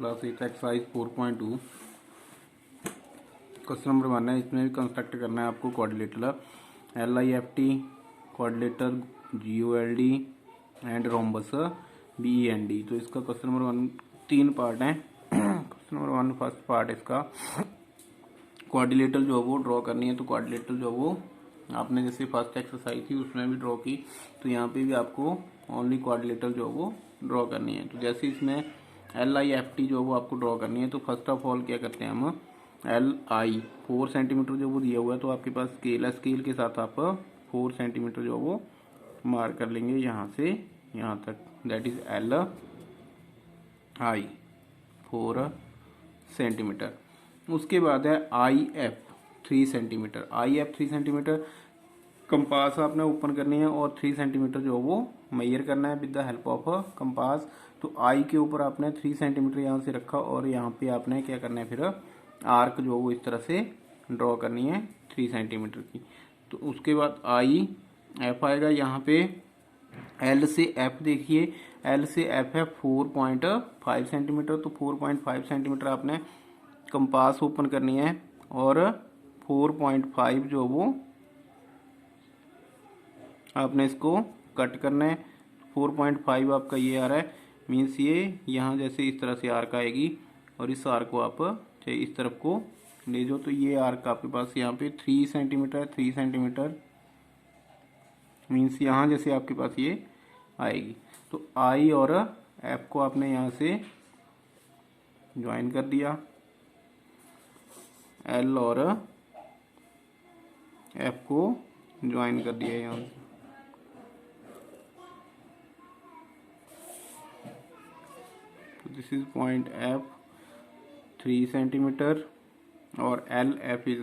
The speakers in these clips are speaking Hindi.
क्लास 8 एक्सरसाइज 4.2 क्वेश्चन नंबर 1 है। इसमें भी कंस्ट्रक्ट करना है आपको quadrilateral LIFT, quadrilateral GOLD and rhombus BEND। तो इसका क्वेश्चन नंबर 1 तीन पार्ट हैं। क्वेश्चन नंबर 1 फर्स्ट पार्ट इसका क्वाड्रिलेटरल जो वो ड्रॉ करनी है। तो क्वाड्रिलेटरल जो वो आपने जैसे फर्स्ट एक्सरसाइज थी उसमें भी ड्रॉ की, तो यहाँ पे भी आपको ओनली क्वाड्रिलेटरल जो वो ड्रॉ करनी है। तो जैसे इसमें LIFT जो वो आपको ड्रॉ करनी है, तो फर्स्ट ऑफ ऑल क्या करते हैं हम, LI 4 सेंटीमीटर जो वो दिया हुआ है, तो आपके पास स्केल है, स्केल के साथ आप 4 सेंटीमीटर जो वो मार्क कर लेंगे यहाँ से यहाँ तक, दैट इज LI 4 सेंटीमीटर। उसके बाद है IF 3 centimetre. IF 3 centimetre compass आपने ओपन करनी है और 3 सेंटीमीटर जो वो मेजर करना है with the help of compass. तो आई के ऊपर आपने 3 सेंटीमीटर यहाँ से रखा और यहाँ पे आपने क्या करना है, फिर आर्क जो वो इस तरह से ड्रॉ करनी है 3 सेंटीमीटर की। तो उसके बाद IF आएगा यहाँ पे। L से F देखिए, L से F है 4.5 सेंटीमीटर। तो 4.5 सेंटीमीटर आपने कंपास ओपन करनी है और 4.5 जो वो आपने इसको कट करना है। 4.5 आपका ये आ रहा है, मीन्स ये यहाँ जैसे इस तरह से आर्क आएगी और इस आर्क को आप चाहे इस तरफ को ले जाओ। तो ये आर्क आपके पास यहाँ पे 3 सेंटीमीटर 3 सेंटीमीटर, मीन्स यहाँ जैसे आपके पास ये आएगी। तो I और F को आपने यहाँ से ज्वाइन कर दिया, L और F को ज्वाइन कर दिया यहाँ से। This is point F 3 centimetre और LF इज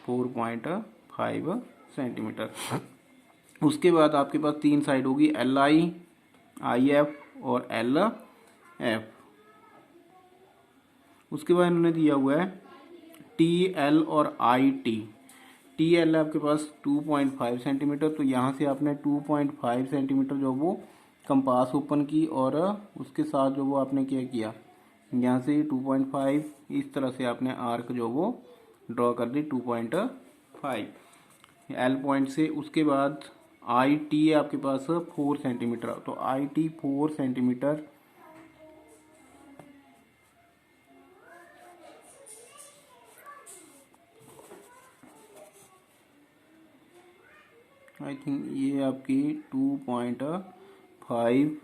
4.5 सेंटीमीटर। उसके बाद आपके पास तीन साइड होगी, LI, IF और LF। उसके बाद इन्होंने दिया हुआ है TL और IT। TL आपके पास 2.5 सेंटीमीटर। तो यहाँ से आपने 2.5 सेंटीमीटर जो वो कंपास ओपन की और उसके साथ जो वो आपने क्या किया, यहाँ से 2.5 इस तरह से आपने आर्क जो वो ड्रॉ कर दी 2.5 L पॉइंट से। उसके बाद IT आपके पास 4 सेंटीमीटर। तो IT 4 सेंटीमीटर, आई थिंक ये आपकी 2.5,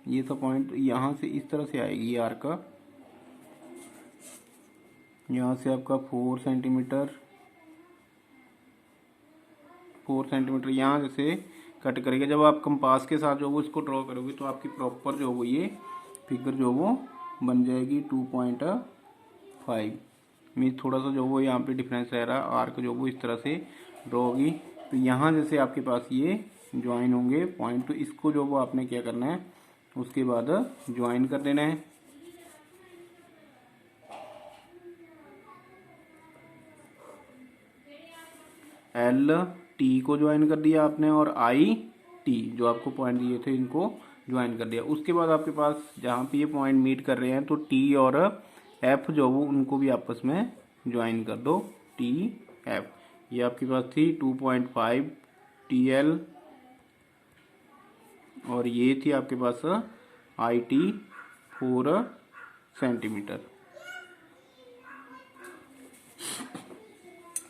ये तो पॉइंट यहाँ से इस तरह से आएगी ये आर्क का, यहाँ से आपका 4 सेंटीमीटर यहाँ जैसे कट करेगा। जब आप कंपास के साथ जो वो इसको ड्रॉ करोगे तो आपकी प्रॉपर जो वो ये फिगर जो वो बन जाएगी 2.5। मीन्स थोड़ा सा जो वो यहाँ पे डिफरेंस रह रहा है, आर्क जो वो इस तरह से ड्रॉ होगी। तो यहाँ जैसे आपके पास ये ज्वाइन होंगे पॉइंट, तो इसको जो वो आपने क्या करना है, उसके बाद ज्वाइन कर देना है। LT को ज्वाइन कर दिया आपने और IT जो आपको पॉइंट दिए थे इनको ज्वाइन कर दिया। उसके बाद आपके पास जहाँ पे ये पॉइंट मीट कर रहे हैं, तो T और F जो वो उनको भी आपस में ज्वाइन कर दो, TF। ये आपके पास थी 2.5 TL और ये थी आपके पास IT 4 centimetre.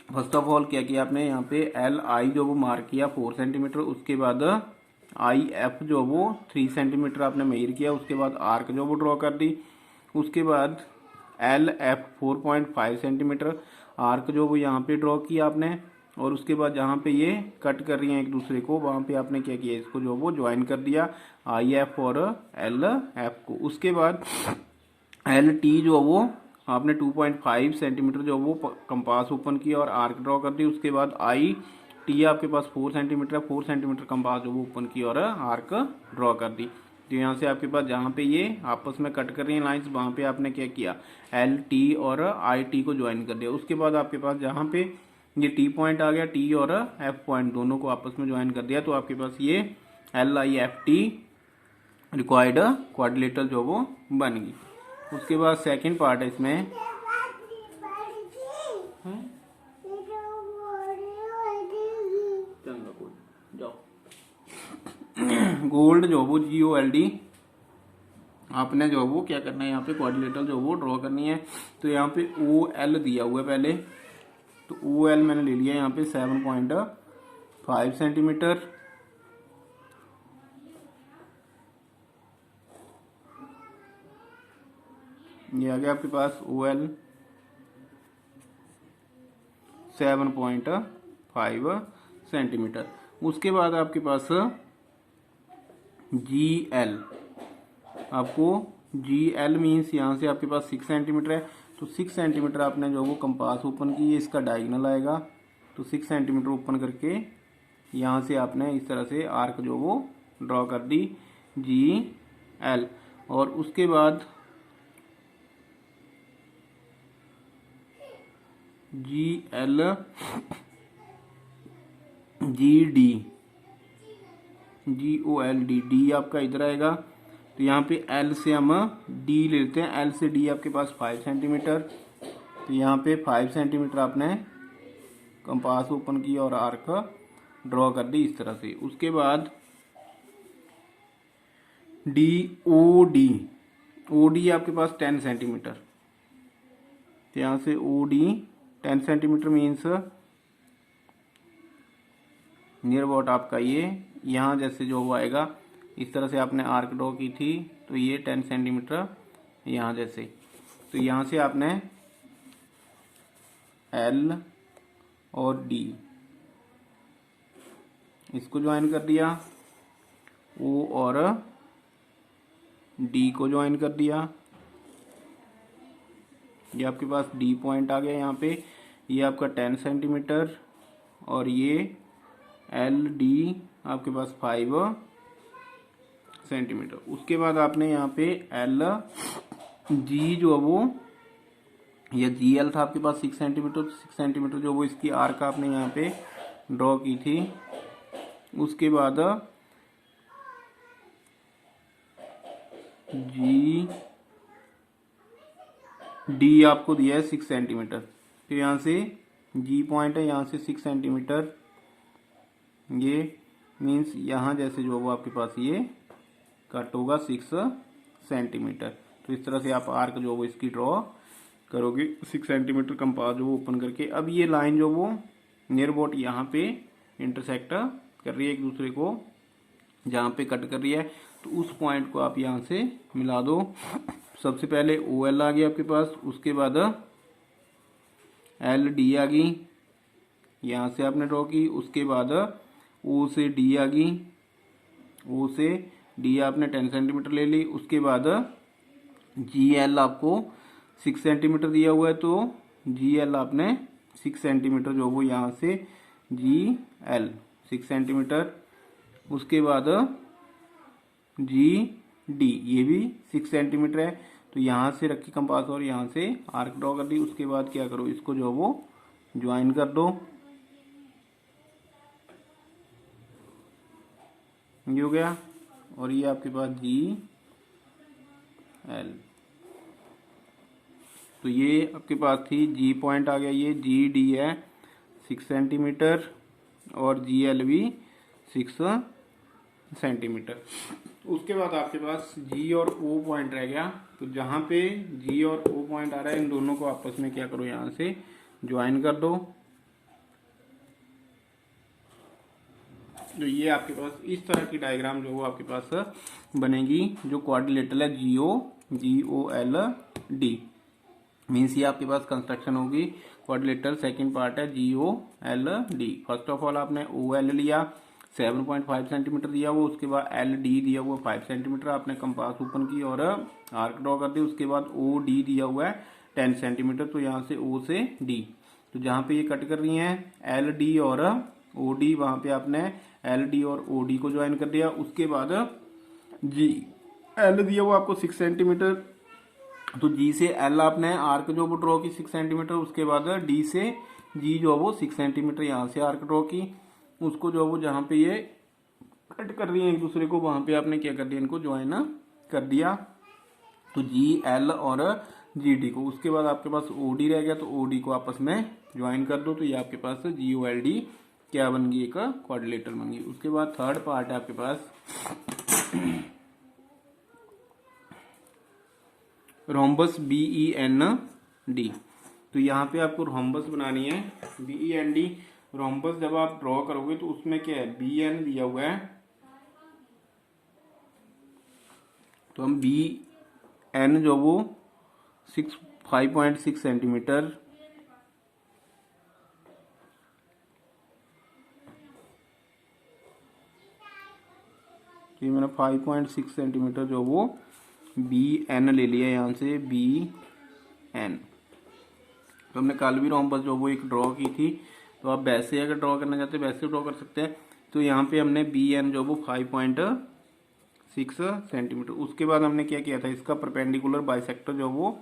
First of all क्या किया आपने, यहाँ पे LI जो वो मार्क किया 4 सेंटीमीटर। उसके बाद IF जो वो 3 सेंटीमीटर आपने मेजर किया। उसके बाद आर्क जो वो ड्रॉ कर दी। उसके बाद LF 4.5 सेंटीमीटर आर्क जो वो यहाँ पे ड्रॉ किया आपने। और उसके बाद जहाँ पे ये कट कर रही हैं एक दूसरे को, वहाँ पे आपने क्या किया, इसको जो वो ज्वाइन कर दिया IF और LF को। उसके बाद LT जो वो आपने 2.5 सेंटीमीटर जो वो कंपास ओपन किया और आर्क ड्रॉ कर दी। उसके बाद IT आपके पास 4 सेंटीमीटर 4 सेंटीमीटर कंपास जो वो ओपन किया और आर्क ड्रॉ कर दी। तो यहाँ से आपके पास जहाँ पे ये आपस में कट कर रही हैं लाइंस, वहाँ पे आपने क्या किया, LT और IT को ज्वाइन कर दिया। उसके बाद आपके पास जहाँ पे ये T पॉइंट आ गया, T और F पॉइंट दोनों को आपस में ज्वाइन कर दिया। तो आपके पास ये LIFT रिक्वायर्ड क्वाड्रिलेटरल जो वो बन गई। उसके बाद सेकंड पार्ट है इसमें गोल्ड जो वो GOLD आपने जो वो क्या करना है, यहाँ पे क्वाड्रिलेटरल जो वो ड्रॉ करनी है। तो यहाँ पे OL दिया हुआ है पहले, तो OL मैंने ले लिया यहाँ पे 7.5 सेंटीमीटर। ये आ गया आपके पास OL 7.5 सेंटीमीटर। उसके बाद आपके पास GL, आपको GL मीन्स यहाँ से आपके पास 6 सेंटीमीटर है, तो 6 सेंटीमीटर आपने जो वो कंपास ओपन की, इसका डायगोनल आएगा, तो 6 सेंटीमीटर ओपन करके यहाँ से आपने इस तरह से आर्क जो वो ड्रॉ कर दी GL। और उसके बाद GL GD GOLD, D आपका इधर आएगा, तो यहाँ पे L से हम D लेते हैं, L से D आपके पास 5 सेंटीमीटर, तो यहाँ पे 5 सेंटीमीटर आपने कंपास ओपन किया और आर्क ड्रॉ कर दी इस तरह से। उसके बाद OD आपके पास 10 सेंटीमीटर, तो यहाँ से OD 10 centimetre means near about आपका ये यहाँ जैसे जो वो आएगा, इस तरह से आपने आर्क ड्रॉ की थी, तो ये 10 सेंटीमीटर यहाँ जैसे, तो यहाँ से आपने L और D इसको ज्वाइन कर दिया, O और D को ज्वाइन कर दिया, ये आपके पास D पॉइंट आ गया यहाँ पे, ये आपका 10 सेंटीमीटर और ये LD आपके पास 5 सेंटीमीटर। उसके बाद आपने यहाँ पे LG जो वो ये GL था आपके पास 6 सेंटीमीटर, 6 सेंटीमीटर जो वो इसकी आर्क आपने यहाँ पे ड्रॉ की थी। उसके बाद GD आपको दिया है 6 सेंटीमीटर, फिर यहाँ से G पॉइंट है, यहाँ से 6 सेंटीमीटर, ये मीन्स यहाँ जैसे जो वो आपके पास ये कट होगा 6 सेंटीमीटर। तो इस तरह से आप आर्क जो वो इसकी ड्रॉ करोगे 6 सेंटीमीटर कंपास जो वो ओपन करके। अब ये लाइन जो वो नियर अबाउट यहाँ पे इंटरसेक्ट कर रही है एक दूसरे को, जहाँ पे कट कर रही है, तो उस पॉइंट को आप यहाँ से मिला दो। सबसे पहले OL आ गया आपके पास, उसके बाद LD आ गई, यहाँ से आपने ड्रॉ की। उसके बाद O से D आ गई, O से D आपने 10 सेंटीमीटर ले ली। उसके बाद GL आपको 6 सेंटीमीटर दिया हुआ है, तो GL आपने 6 सेंटीमीटर जो वो यहाँ से GL 6 सेंटीमीटर। उसके बाद GD ये भी 6 सेंटीमीटर है, तो यहाँ से रखी कंपास और यहाँ से आर्क ड्रॉ कर दी। उसके बाद क्या करो, इसको जो वो ज्वाइन कर दो, ये हो गया। और ये आपके पास GL, तो ये आपके पास थी G पॉइंट आ गया, ये GD है 6 सेंटीमीटर और GL भी 6 सेंटीमीटर। उसके बाद आपके पास G और O पॉइंट रह गया, तो जहाँ पे G और O पॉइंट आ रहा है इन दोनों को आपस में क्या करो, यहाँ से ज्वाइन कर दो। तो ये आपके पास इस तरह की डायग्राम जो वो आपके पास बनेगी, जो क्वाड्रिलेटरल है GOLD मीन्स ये आपके पास कंस्ट्रक्शन होगी क्वाड्रिलेटरल। सेकंड पार्ट है GOLD। फर्स्ट ऑफ ऑल आपने OL लिया 7.5 सेंटीमीटर दिया वो, उसके बाद LD दिया हुआ 5 सेंटीमीटर, आपने कंपास ओपन की और आर्क ड्रॉ कर दी। उसके बाद OD दिया हुआ है 10 सेंटीमीटर, तो यहाँ से O से D, तो जहाँ पे ये कट कर रही हैं LD और OD, वहाँ पे आपने LD और OD को ज्वाइन कर दिया। उसके बाद GL दिया हुआ आपको 6 सेंटीमीटर, तो G से L आपने आर्क जो वो ड्रॉ की 6 सेंटीमीटर। उसके बाद D से G जो वो 6 सेंटीमीटर यहाँ से आर्क ड्रॉ की। उसको जो वो जहाँ पे ये कट कर रही है एक दूसरे को, वहाँ पे आपने क्या कर दिया, इनको ज्वाइन कर दिया। तो जी एल और जी डी को। उसके बाद आपके पास ओ डी रह गया, तो ओ डी को आपस में ज्वाइन कर दो, तो ये आपके पास जी ओ एल डी क्या बन गई, एक क्वाड्रिलेटरल बन गई। उसके बाद थर्ड पार्ट है आपके पास rhombus B E N D. तो यहाँ पे आपको रोम्बस बनानी है B E N D. Rhombus जब आप ड्रॉ करोगे तो उसमें क्या है, बी एन दिया हुआ है, तो हम बी एन जो वो 5.6 सेंटीमीटर, तो ये मैंने 5.6 सेंटीमीटर जो वो बी एन ले लिया यहाँ से, बी एन। तो हमने कल भी रोम्बस जो वो एक ड्रॉ की थी, तो आप वैसे अगर ड्रॉ करना चाहते हैं वैसे ड्रॉ कर सकते हैं। तो यहाँ पे हमने बी एन जो वो 5.6 सेंटीमीटर। उसके बाद हमने क्या किया था, इसका परपेंडिकुलर बाइसेक्टर जो वो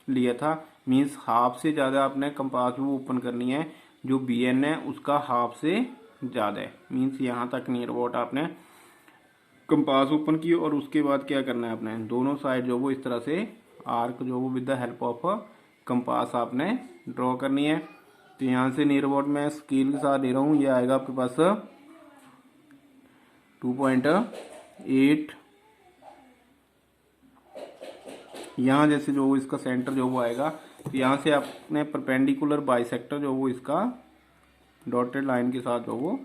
लिया था, मीन्स हाफ से ज़्यादा आपने कंपास वो ओपन करनी है, जो बी एन है उसका हाफ से ज़्यादा है, मीन्स यहाँ तक नियर अबाउट आपने कंपास ओपन की। और उसके बाद क्या करना है, आपने दोनों साइड जो वो इस तरह से आर्क जो वो with the help of compass आपने ड्रॉ करनी है। तो यहाँ से नियर अबाउट मैं स्केल के साथ दे रहा हूँ, ये आएगा आपके पास 2.8। यहाँ जैसे जो वो इसका सेंटर जो वो आएगा, तो यहाँ से आपने परपेंडिकुलर बाइसेक्टर जो वो इसका डॉटेड लाइन के साथ जो वो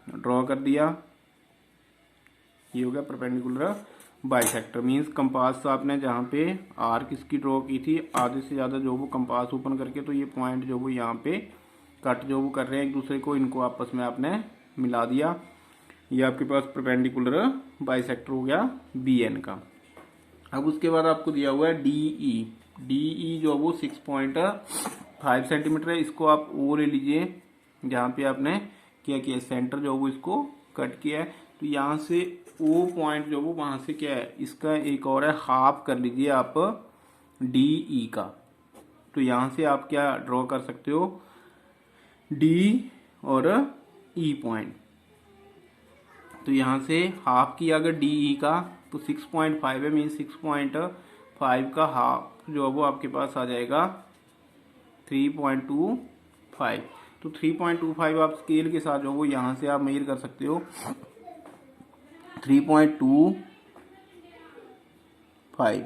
ड्रॉ कर दिया। ये हो गया परपेंडिकुलर बाइसेक्टर, मीन्स कंपास आपने जहाँ पे आर्क इसकी ड्रॉ की थी आधे से ज़्यादा जो वो कंपास ओपन करके, तो ये पॉइंट जो वो यहाँ पे कट जो वो कर रहे हैं एक दूसरे को, इनको आपस में आपने मिला दिया। ये आपके पास परपेंडिकुलर बाइसेक्टर हो गया बी एन का। अब उसके बाद आपको दिया हुआ है डी ई जो वो 6.5 सेंटीमीटर है। इसको आप ओ ले लीजिए, जहाँ पे आपने क्या किया, सेंटर जो वो इसको कट किया है। तो यहाँ से ओ पॉइंट जो वो वहाँ से क्या है, इसका एक और है, हाफ कर लीजिए आप डी ई का। तो यहाँ से आप क्या ड्रॉ कर सकते हो, डी और ई पॉइंट। तो यहाँ से हाफ किया अगर डी ई का, तो 6.5 है, मीन 6.5 का हाफ जो है वो आपके पास आ जाएगा 3.25। तो 3.25 आप स्केल के साथ जो वो यहाँ से आप मेजर कर सकते हो 3.25।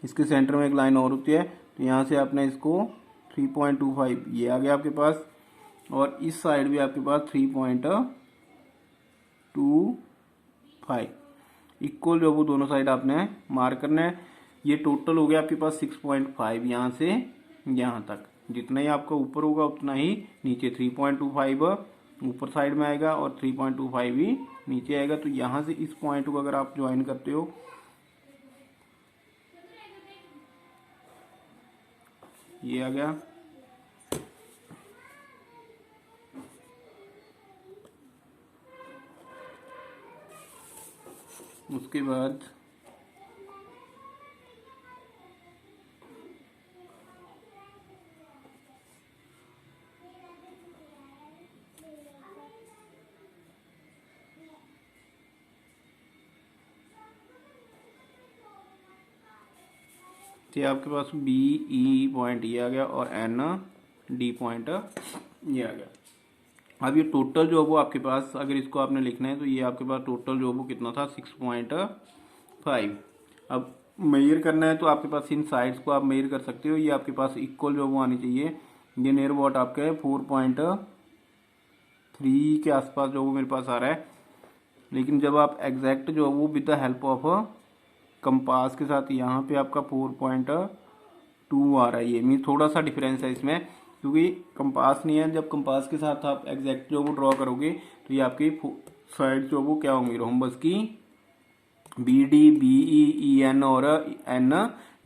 इसके सेंटर में एक लाइन और होती है, तो यहाँ से आपने इसको 3.25 ये आ गया आपके पास, और इस साइड भी आपके पास 3.25 इक्वल जो वो दोनों साइड आपने मार्क करना है। ये टोटल हो गया आपके पास 6.5, यहाँ से यहाँ तक जितना ही आपका ऊपर होगा उतना ही नीचे 3.25 ऊपर साइड में आएगा और 3.25 भी नीचे आएगा। तो यहाँ से इस पॉइंट को अगर आप ज्वाइन करते हो, ये आ गया। उसके बाद तो आपके पास बी ई पॉइंट ये आ गया और एन डी पॉइंट ये आ गया। अब ये टोटल जो है वो आपके पास अगर इसको आपने लिखना है, तो ये आपके पास टोटल जो है वो कितना था 6.5। अब मेजर करना है तो आपके पास इन साइड्स को आप मेजर कर सकते हो, ये आपके पास इक्वल जो वो आनी चाहिए। ये नियर अबाउट आपके 4.3 के आसपास जो वो मेरे पास आ रहा है, लेकिन जब आप एग्जैक्ट जो है वो with the help of compass के साथ यहाँ पे आपका 4.2 आ रहा है। ये मीन थोड़ा सा डिफरेंस है इसमें, क्योंकि कंपास नहीं है। जब कंपास के साथ आप एग्जैक्ट जो वो ड्रॉ करोगे तो ये आपकी साइड जो वो क्या होंगी, रोम्बस की B D B E N और एन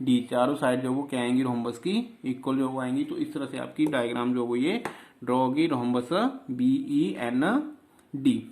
डी चारों साइड जो वो क्या आएंगी, रोम्बस की इक्वल जो वो आएंगी। तो इस तरह से आपकी डायग्राम जो वो ये ड्रॉ होगी, rhombus B E N D.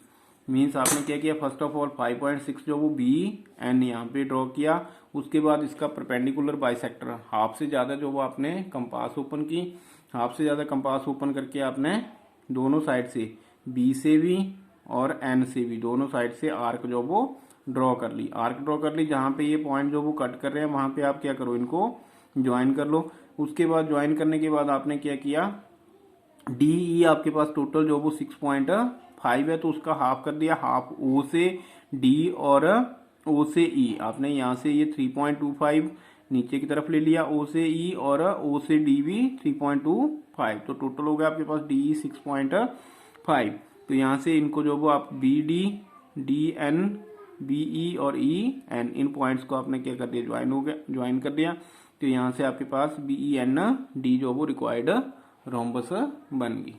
Means आपने क्या किया, फर्स्ट ऑफ ऑल 5.6 जो वो बी एन यहाँ पे ड्रॉ किया। उसके बाद इसका परपेंडिकुलर बाइसेक्टर हाफ से ज़्यादा जो वो आपने कंपास ओपन की, हाफ से ज़्यादा कंपास ओपन करके आपने दोनों साइड से बी से भी और एन से भी दोनों साइड से आर्क जो वो ड्रॉ कर ली, आर्क ड्रॉ कर ली। जहाँ पे ये पॉइंट जो वो कट कर रहे हैं वहां पे आप क्या करो, इनको ज्वाइन कर लो। उसके बाद ज्वाइन करने के बाद आपने क्या किया, DE आपके पास टोटल जो वो 6.5 है, तो उसका हाफ कर दिया, हाफ O से D और O से E। आपने यहाँ से ये 3.25 नीचे की तरफ ले लिया, O से E और O से D भी 3.25, तो टोटल हो गया आपके पास DE 6.5। तो यहाँ से इनको जो वो आप BD, DN, BE और EN इन पॉइंट्स को आपने क्या कर दिया, ज्वाइन हो गया, ज्वाइन कर दिया। तो यहाँ से आपके पास BEN D जो वो रिक्वायर्ड रोम्बस बन गई।